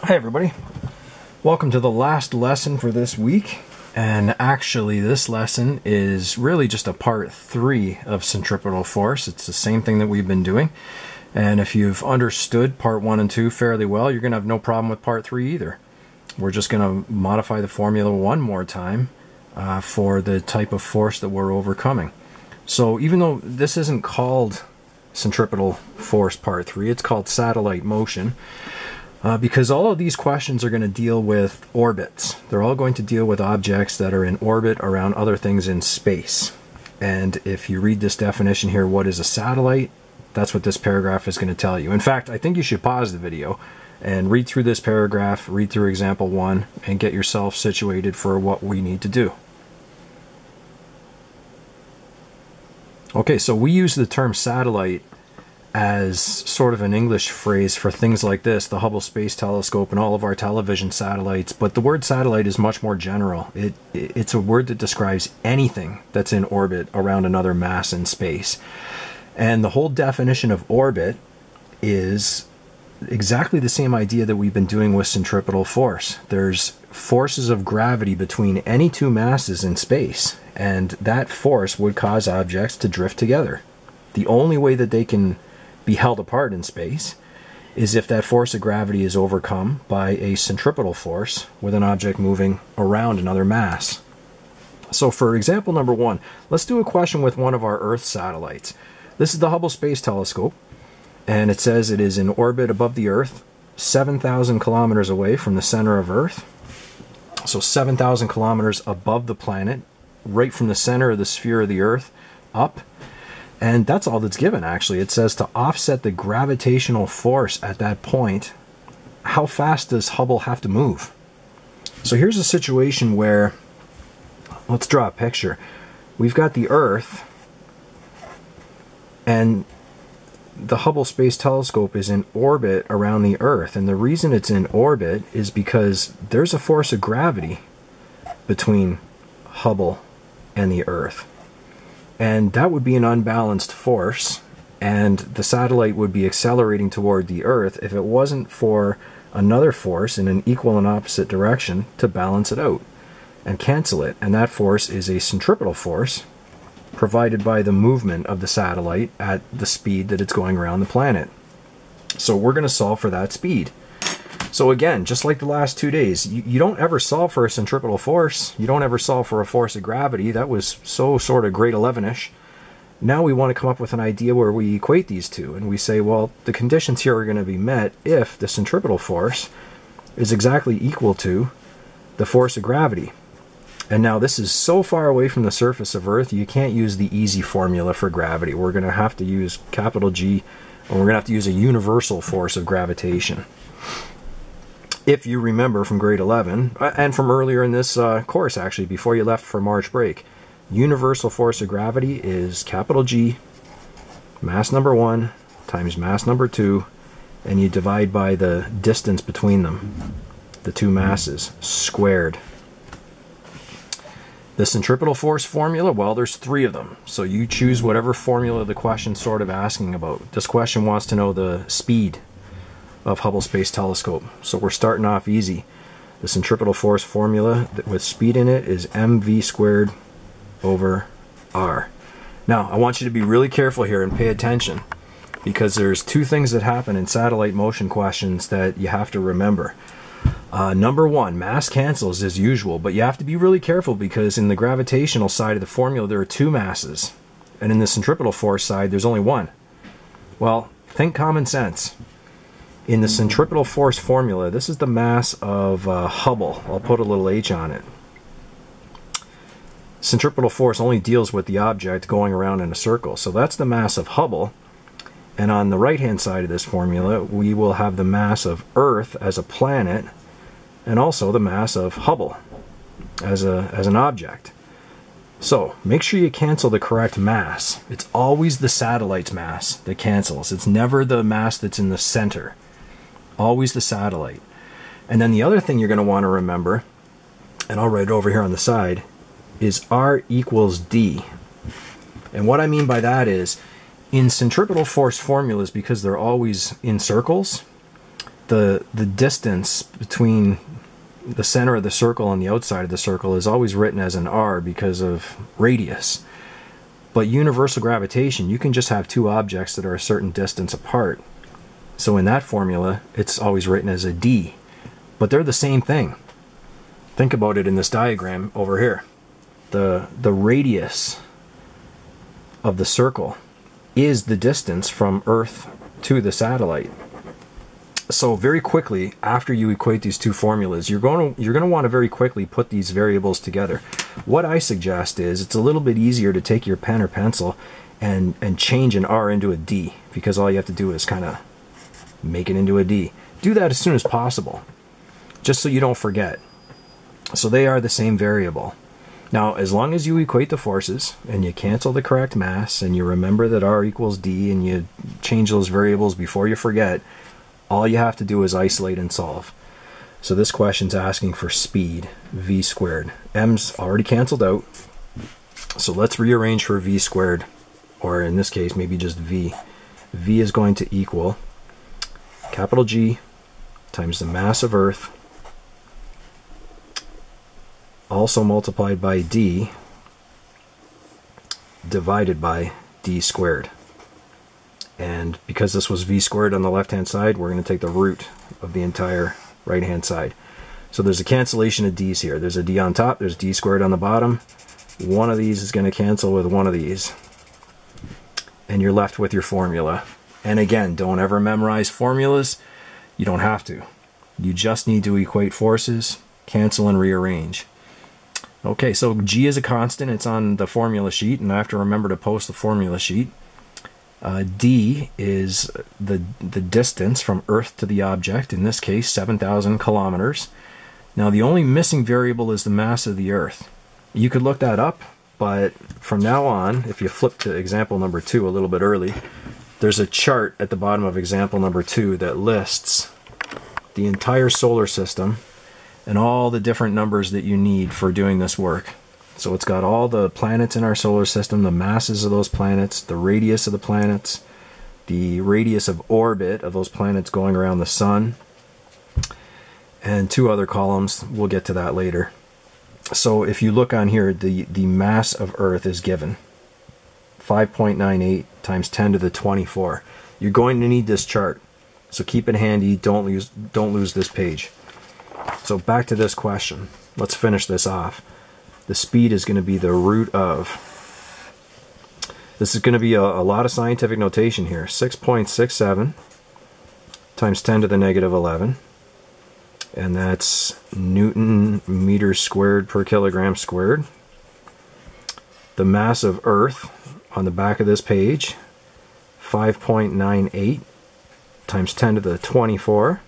Hi everybody, welcome to the last lesson for this week, and actually this lesson is really just a part 3 of centripetal force. It's the same thing that we've been doing, and if you've understood part 1 and 2 fairly well, you're going to have no problem with part 3 either. We're just going to modify the formula one more time for the type of force that we're overcoming. So even though this isn't called centripetal force part 3, it's called satellite motion. Because all of these questions are going to deal with orbits. They're all going to deal with objects that are in orbit around other things in space. And if you read this definition here, what is a satellite? That's what this paragraph is going to tell you. In fact, I think you should pause the video and read through this paragraph, read through example 1, and get yourself situated for what we need to do. Okay, so we use the term satellite as sort of an English phrase for things like this, the Hubble Space Telescope and all of our television satellites, but the word satellite is much more general. It's a word that describes anything that's in orbit around another mass in space. And the whole definition of orbit is exactly the same idea that we've been doing with centripetal force. There's forces of gravity between any two masses in space, and that force would cause objects to drift together. The only way that they can be held apart in space is if that force of gravity is overcome by a centripetal force with an object moving around another mass. So for example number 1, let's do a question with one of our Earth satellites. This is the Hubble Space Telescope, and it says it is in orbit above the Earth, 7,000 kilometers away from the center of Earth. So 7,000 kilometers above the planet, right from the center of the sphere of the Earth up. And that's all that's given, actually. It says to offset the gravitational force at that point, how fast does Hubble have to move? So here's a situation where, let's draw a picture. We've got the Earth, and the Hubble Space Telescope is in orbit around the Earth. And the reason it's in orbit is because there's a force of gravity between Hubble and the Earth. And that would be an unbalanced force, and the satellite would be accelerating toward the Earth if it wasn't for another force in an equal and opposite direction to balance it out and cancel it. And that force is a centripetal force provided by the movement of the satellite at the speed that it's going around the planet. So we're going to solve for that speed. So again, just like the last 2 days, you don't ever solve for a centripetal force. You don't ever solve for a force of gravity. That was so sort of grade 11-ish. Now we want to come up with an idea where we equate these two. And we say, well, the conditions here are going to be met if the centripetal force is exactly equal to the force of gravity. And now this is so far away from the surface of Earth, you can't use the easy formula for gravity. We're going to have to use capital G, and we're going to have to use a universal force of gravitation. If you remember from grade 11, and from earlier in this course actually, before you left for March break, universal force of gravity is capital G, mass number 1 times mass number 2, and you divide by the distance between them, the two masses, squared. The centripetal force formula, well, there's 3 of them, so you choose whatever formula the question's sort of asking about. This question wants to know the speed of Hubble Space Telescope. So we're starting off easy. The centripetal force formula with speed in it is mv squared over r. Now, I want you to be really careful here and pay attention, because there's 2 things that happen in satellite motion questions that you have to remember. Number 1, mass cancels as usual, but you have to be really careful because in the gravitational side of the formula there are 2 masses, and in the centripetal force side there's only 1. Well, think common sense. In the centripetal force formula, this is the mass of Hubble. I'll put a little h on it. Centripetal force only deals with the object going around in a circle. So that's the mass of Hubble. And on the right-hand side of this formula, we will have the mass of Earth as a planet, and also the mass of Hubble as an object. So make sure you cancel the correct mass. It's always the satellite's mass that cancels. It's never the mass that's in the center. Always the satellite. And then the other thing you're going to want to remember, and I'll write it over here on the side, is R equals D. And what I mean by that is, in centripetal force formulas, because they're always in circles, the distance between the center of the circle and the outside of the circle is always written as an r because of radius. But universal gravitation, you can just have two objects that are a certain distance apart. So in that formula, it's always written as a d. But they're the same thing. Think about it in this diagram over here. The radius of the circle is the distance from Earth to the satellite. So very quickly, after you equate these two formulas, you're going to want to very quickly put these variables together. What I suggest is it's a little bit easier to take your pen or pencil and change an R into a D, because all you have to do is kind of make it into a D. Do that as soon as possible, just so you don't forget. So they are the same variable. Now, as long as you equate the forces and you cancel the correct mass and you remember that R equals D and you change those variables before you forget, all you have to do is isolate and solve. So this question's asking for speed, v squared. M's already canceled out, so let's rearrange for v squared, or in this case, maybe just v. V is going to equal capital G times the mass of Earth, also multiplied by d, divided by d squared. And because this was v squared on the left hand side, we're going to take the root of the entire right hand side. So there's a cancellation of d's here. There's a d on top, there's d squared on the bottom. One of these is going to cancel with one of these, and you're left with your formula. And again, don't ever memorize formulas. You don't have to. You just need to equate forces, cancel, and rearrange. Okay, so G is a constant. It's on the formula sheet, and I have to remember to post the formula sheet. D is the distance from Earth to the object, in this case 7,000 kilometers. Now the only missing variable is the mass of the Earth. You could look that up, but from now on, if you flip to example number 2 a little bit early, there's a chart at the bottom of example number 2 that lists the entire solar system and all the different numbers that you need for doing this work. So it's got all the planets in our solar system, the masses of those planets, the radius of the planets, the radius of orbit of those planets going around the sun, and 2 other columns. We'll get to that later. So if you look on here, the mass of Earth is given 5.98 times 10 to the 24. You're going to need this chart, so keep it handy. Don't lose this page. So back to this question. Let's finish this off. The speed is going to be the root of, this is going to be a lot of scientific notation here, 6.67 times 10 to the negative 11, and that's Newton meters squared per kilogram squared. The mass of Earth on the back of this page, 5.98 times 10 to the 24,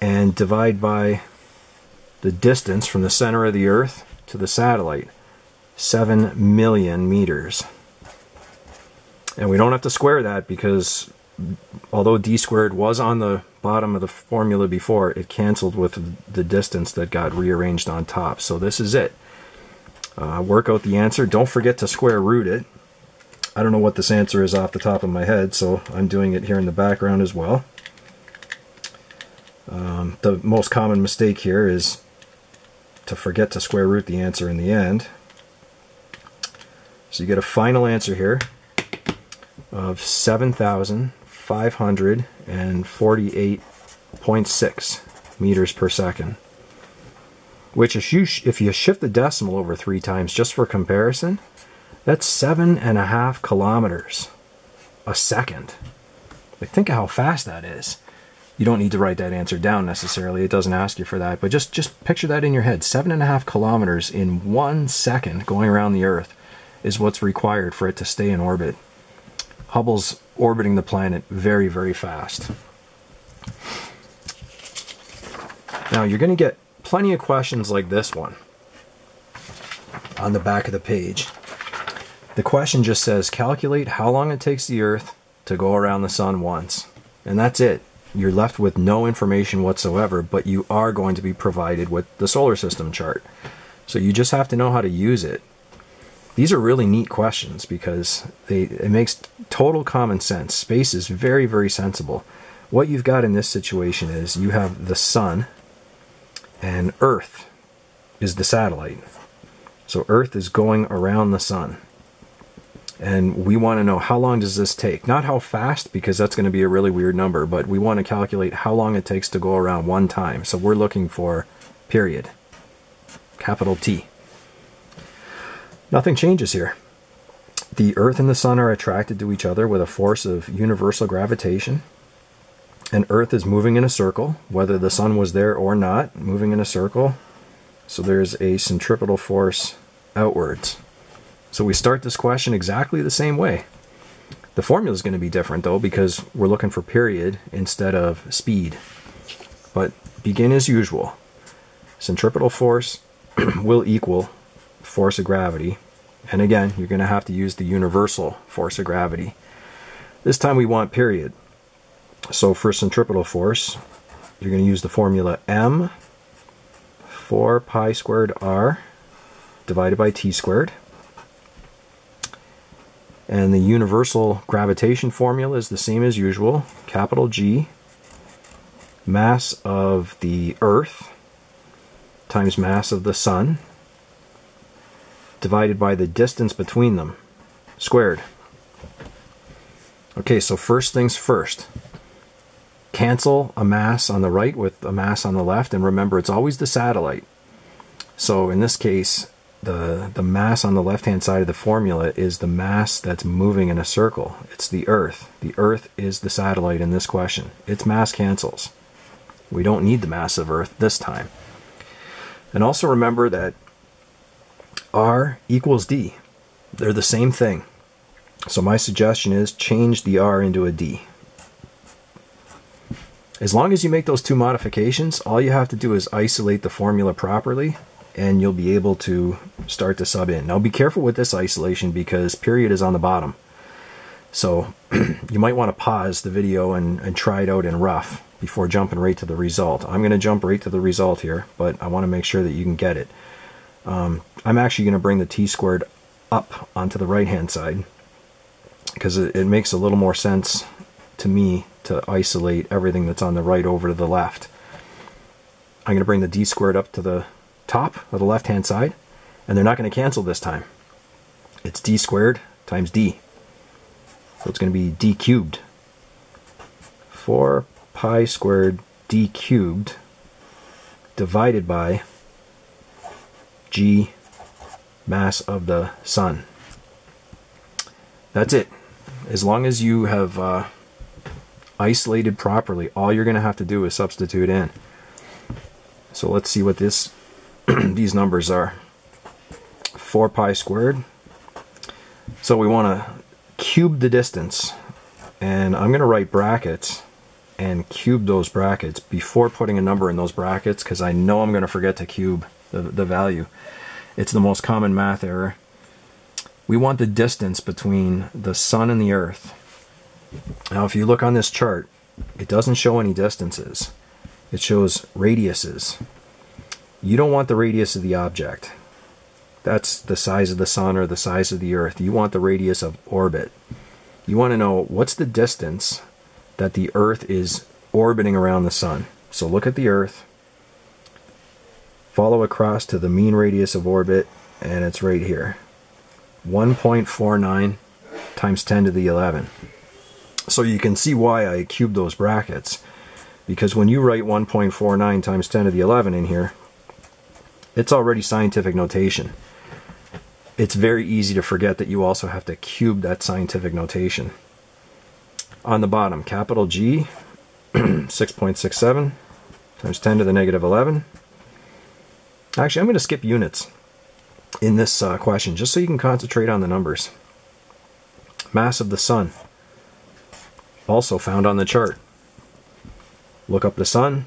and divide by the distance from the center of the Earth to the satellite, 7 million meters. And we don't have to square that, because although d squared was on the bottom of the formula before, it canceled with the distance that got rearranged on top. So this is it. Work out the answer. Don't forget to square root it. I don't know what this answer is off the top of my head, so I'm doing it here in the background as well. The most common mistake here is to forget to square root the answer in the end. So you get a final answer here of 7,548.6 meters per second. Which if you shift the decimal over 3 times just for comparison, that's 7.5 kilometers a second. Like, think of how fast that is. You don't need to write that answer down necessarily. It doesn't ask you for that. But just picture that in your head. 7.5 kilometers in 1 second going around the Earth is what's required for it to stay in orbit. Hubble's orbiting the planet very, very fast. Now, you're going to get plenty of questions like this one on the back of the page. The question just says, calculate how long it takes the Earth to go around the sun once. And that's it. You're left with no information whatsoever, but you are going to be provided with the solar system chart. So you just have to know how to use it. These are really neat questions because it makes total common sense. Space is very, very sensible. What you've got in this situation is you have the sun and Earth is the satellite. So Earth is going around the sun. And we want to know how long does this take? Not how fast, because that's going to be a really weird number, but we want to calculate how long it takes to go around one time. So we're looking for period. Capital T. Nothing changes here. The Earth and the sun are attracted to each other with a force of universal gravitation. And Earth is moving in a circle, whether the sun was there or not, moving in a circle. So there's a centripetal force outwards. So we start this question exactly the same way. The formula is going to be different though, because we're looking for period instead of speed. But begin as usual. Centripetal force will equal force of gravity. And again, you're going to have to use the universal force of gravity. This time we want period. So for centripetal force, you're going to use the formula m 4 pi squared r divided by t squared. And the universal gravitation formula is the same as usual. Capital G, mass of the Earth times mass of the sun, divided by the distance between them, squared. Okay, so first things first. Cancel a mass on the right with a mass on the left, and remember it's always the satellite. So in this case, the mass on the left-hand side of the formula is the mass that's moving in a circle. It's the Earth. The Earth is the satellite in this question. Its mass cancels. We don't need the mass of Earth this time. And also remember that R equals D. They're the same thing. So my suggestion is change the R into a D. As long as you make those two modifications, all you have to do is isolate the formula properly, and you'll be able to start to sub in. Now be careful with this isolation because period is on the bottom. So you might want to pause the video and try it out in rough before jumping right to the result. I'm going to jump right to the result here, but I want to make sure that you can get it. I'm actually going to bring the t squared up onto the right hand side because it makes a little more sense to me to isolate everything that's on the right over to the left. I'm going to bring the d squared up to the top of the left hand side, and they're not going to cancel this time. It's d squared times d, so it's going to be d cubed. 4 pi squared d cubed divided by g, mass of the sun. That's it. As long as you have isolated properly, all you're going to have to do is substitute in. So let's see what this these numbers are. 4 pi squared. So we want to cube the distance, and I'm going to write brackets and cube those brackets before putting a number in those brackets because I know I'm going to forget to cube the value. It's the most common math error. We want the distance between the sun and the Earth. Now if you look on this chart, it doesn't show any distances. It shows radiuses. You don't want the radius of the object. That's the size of the sun or the size of the Earth. You want the radius of orbit. You want to know what's the distance that the Earth is orbiting around the sun. So look at the Earth, follow across to the mean radius of orbit, and it's right here. 1.49 times 10 to the 11. So you can see why I cubed those brackets, because when you write 1.49 times 10 to the 11 in here, it's already scientific notation. It's very easy to forget that you also have to cube that scientific notation. On the bottom, capital G, 6.67 times 10 to the negative 11. Actually, I'm going to skip units in this question just so you can concentrate on the numbers. Mass of the sun, also found on the chart. Look up the sun.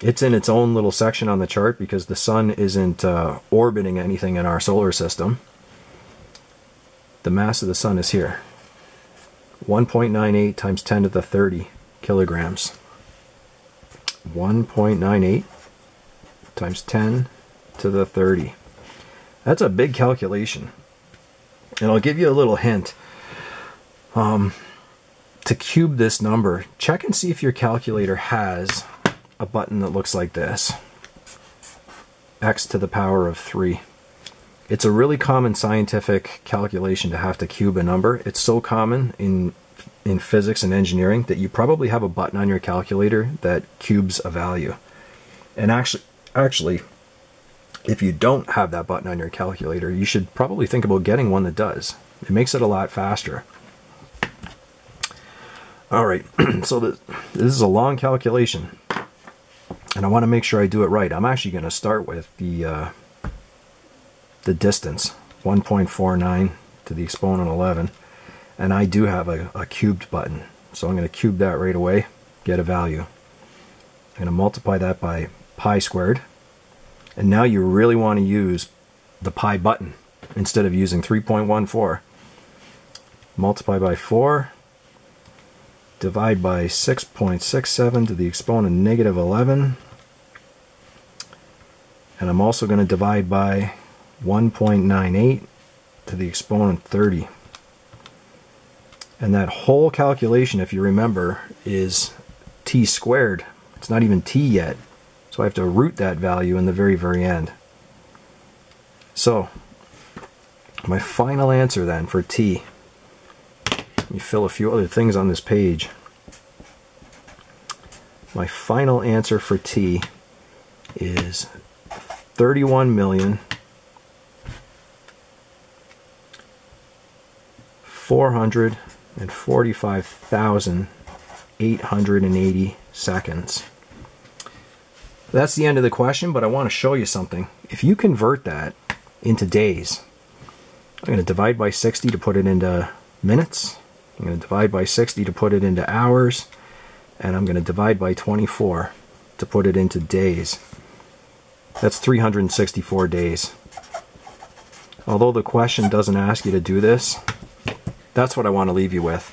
It's in its own little section on the chart because the sun isn't orbiting anything in our solar system. The mass of the sun is here. 1.98 times 10 to the 30 kilograms. 1.98 times 10 to the 30. That's a big calculation. And I'll give you a little hint. To cube this number, check and see if your calculator has a button that looks like this. X to the power of 3. It's a really common scientific calculation to have to cube a number. It's so common in physics and engineering that you probably have a button on your calculator that cubes a value. And actually, if you don't have that button on your calculator, you should probably think about getting one that does. It makes it a lot faster. Alright, so this is a long calculation, and I want to make sure I do it right. I'm actually going to start with the distance, 1.49 to the exponent 11, and I do have a cubed button. So I'm going to cube that right away, get a value. I'm going to multiply that by pi squared, and now you really want to use the pi button instead of using 3.14. Multiply by 4, divide by 6.67 to the exponent negative 11, and I'm also going to divide by 1.98 to the exponent 30. And that whole calculation, if you remember, is t squared. It's not even t yet, so I have to root that value in the very end. So my final answer then for t, let me fill a few other things on this page. My final answer for t is 31,445,880 seconds. That's the end of the question, but I want to show you something. If you convert that into days, I'm going to divide by 60 to put it into minutes. I'm going to divide by 60 to put it into hours, and I'm going to divide by 24 to put it into days. That's 364 days. Although the question doesn't ask you to do this, that's what I want to leave you with.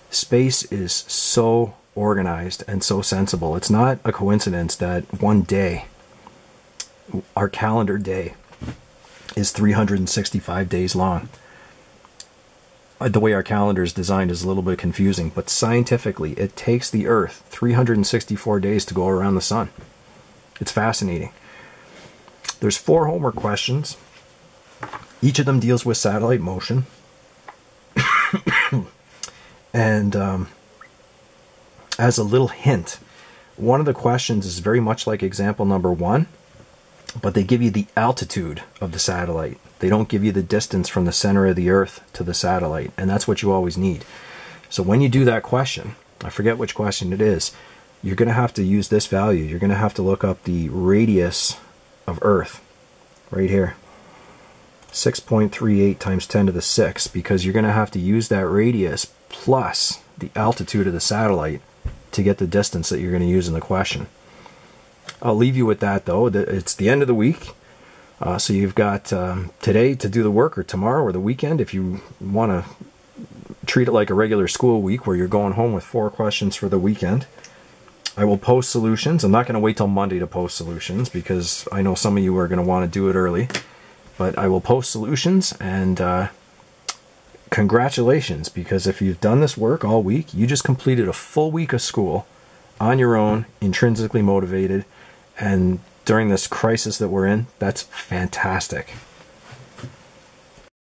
Space is so organized and so sensible. It's not a coincidence that one day, our calendar day, is 365 days long. The way our calendar is designed is a little bit confusing, but scientifically, it takes the Earth 364 days to go around the sun. It's fascinating. There's 4 homework questions. Each of them deals with satellite motion. And as a little hint, one of the questions is very much like example number 1, but they give you the altitude of the satellite. They don't give you the distance from the center of the Earth to the satellite, and that's what you always need. So when you do that question, I forget which question it is, you're going to have to use this value. You're going to have to look up the radius of Earth, right here. 6.38 times 10 to the 6, because you're going to have to use that radius plus the altitude of the satellite to get the distance that you're going to use in the question. I'll leave you with that, though. It's the end of the week, so you've got today to do the work, or tomorrow, or the weekend, if you want to treat it like a regular school week where you're going home with 4 questions for the weekend. I will post solutions. I'm not going to wait till Monday to post solutions, because I know some of you are going to want to do it early. But I will post solutions, and congratulations, because if you've done this work all week, you just completed a full week of school on your own, intrinsically motivated, and during this crisis that we're in, that's fantastic.